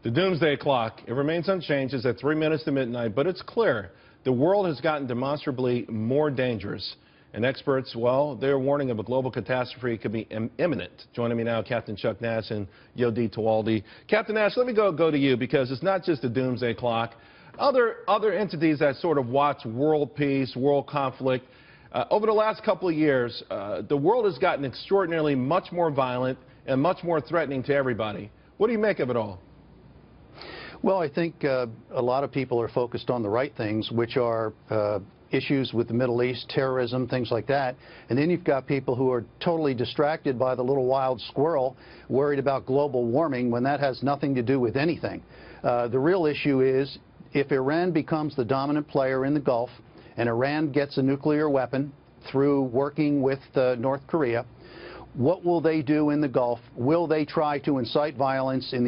The Doomsday Clock, it remains unchanged. It's at 3 minutes to midnight, but it's clear the world has gotten demonstrably more dangerous. And experts, well, they're warning of a global catastrophe could be imminent. Joining me now, Captain Chuck Nash and Yodit Tewolde. Captain Nash, let me go to you, because it's not just the Doomsday Clock. Other entities that sort of watch world peace, world conflict. Over the last couple of years, the world has gotten extraordinarily much more violent and much more threatening to everybody. What do you make of it all? Well, I think a lot of people are focused on the right things, which are issues with the Middle East, terrorism, things like that. And then you've got people who are totally distracted by the little wild squirrel, worried about global warming when that has nothing to do with anything. The real issue is, if Iran becomes the dominant player in the Gulf and Iran gets a nuclear weapon through working with North Korea, what will they do in the Gulf? Will they try to incite violence in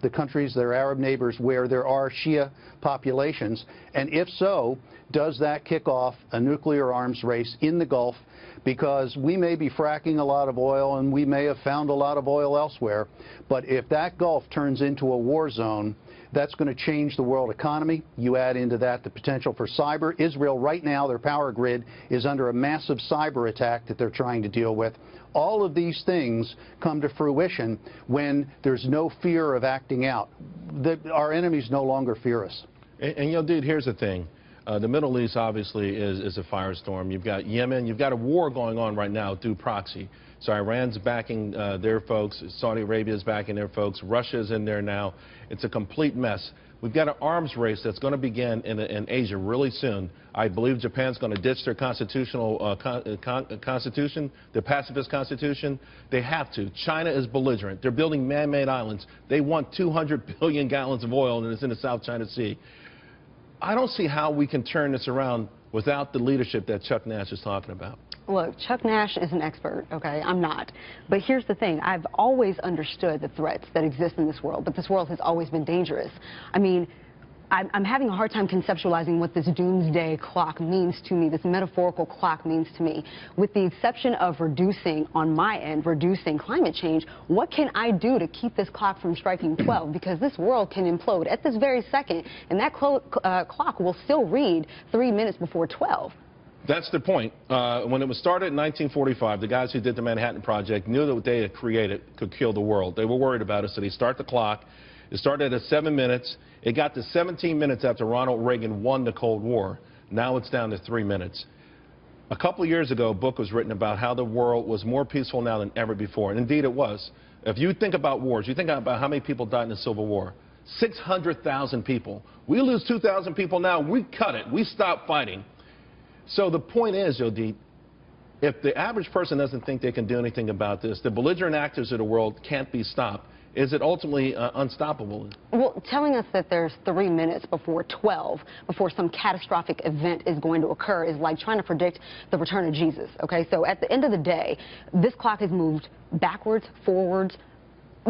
the countries, their Arab neighbors, where there are Shia populations? And if so, does that kick off a nuclear arms race in the Gulf? Because we may be fracking a lot of oil and we may have found a lot of oil elsewhere, but if that Gulf turns into a war zone, that's going to change the world economy. You add into that the potential for cyber. Israel right now, their power grid is under a massive cyber attack that they're trying to deal with. All of these things come to fruition when there's no fear of acting out. Our enemies no longer fear us. And Yodit, here's the thing. The Middle East obviously is a firestorm. You've got Yemen. You've got a war going on right now through proxy. So Iran's backing their folks. Saudi Arabia is backing their folks. Russia's in there now. It's a complete mess. We've got an arms race that's going to begin in Asia really soon. I believe Japan's going to ditch their constitutional constitution, their pacifist constitution. They have to. China is belligerent. They're building man-made islands. They want 200 billion gallons of oil, and it's in the South China Sea. I don't see how we can turn this around without the leadership that Chuck Nash is talking about. Look, Chuck Nash is an expert, okay? I'm not. But here's the thing. I've always understood the threats that exist in this world, but this world has always been dangerous. I mean, I'm having a hard time conceptualizing what this doomsday clock means to me, this metaphorical clock means to me. With the exception of reducing, on my end, reducing climate change, what can I do to keep this clock from striking 12? Because this world can implode at this very second, and that clock will still read 3 minutes before 12. That's the point. When it was started in 1945, the guys who did the Manhattan Project knew that what they had created could kill the world. They were worried about it, so they start the clock. It started at 7 minutes. It got to 17 minutes after Ronald Reagan won the Cold War. Now it's down to 3 minutes. A couple of years ago, a book was written about how the world was more peaceful now than ever before. And indeed it was. If you think about wars, you think about how many people died in the Civil War. 600,000 people. We lose 2,000 people now. We cut it. We stop fighting. So the point is, Yodit, if the average person doesn't think they can do anything about this, the belligerent actors of the world can't be stopped. Is it ultimately unstoppable? Well, telling us that there's 3 minutes before 12, before some catastrophic event is going to occur, is like trying to predict the return of Jesus, okay? So at the end of the day, this clock has moved backwards, forwards,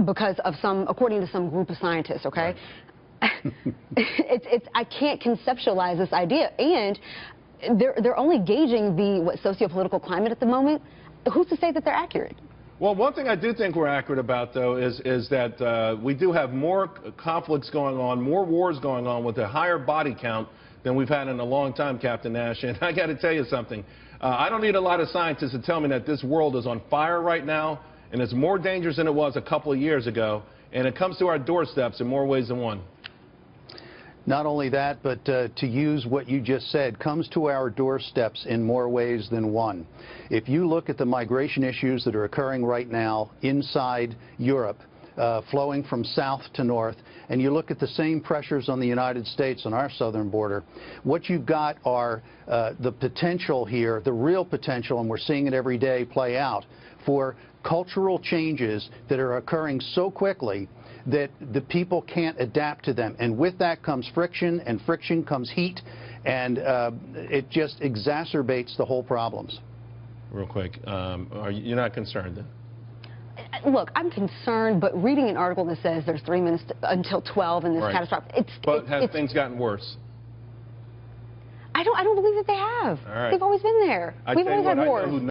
because of according to some group of scientists, okay? Right. I can't conceptualize this idea, and they're only gauging the socio-political climate at the moment. Who's to say that they're accurate? Well, one thing I do think we're accurate about, though, is that we do have more conflicts going on, more wars going on with a higher body count than we've had in a long time, Captain Nash. And I got to tell you something. I don't need a lot of scientists to tell me that this world is on fire right now, and it's more dangerous than it was a couple of years ago, and it comes to our doorsteps in more ways than one. Not only that, but to use what you just said, comes to our doorsteps in more ways than one. If you look at the migration issues that are occurring right now inside Europe, flowing from south to north, and you look at the same pressures on the United States on our southern border, what you've got are the potential here, the real potential, and we're seeing it every day play out, for cultural changes that are occurring so quickly that the people can't adapt to them. And with that comes friction, and friction comes heat, and it just exacerbates the whole problems. Real quick, you're not concerned then? Look, I'm concerned, but reading an article that says there's 3 minutes until 12 and this right. catastrophic, But have things gotten worse? I don't believe that they have. All right. They've always been there. We've always had wars.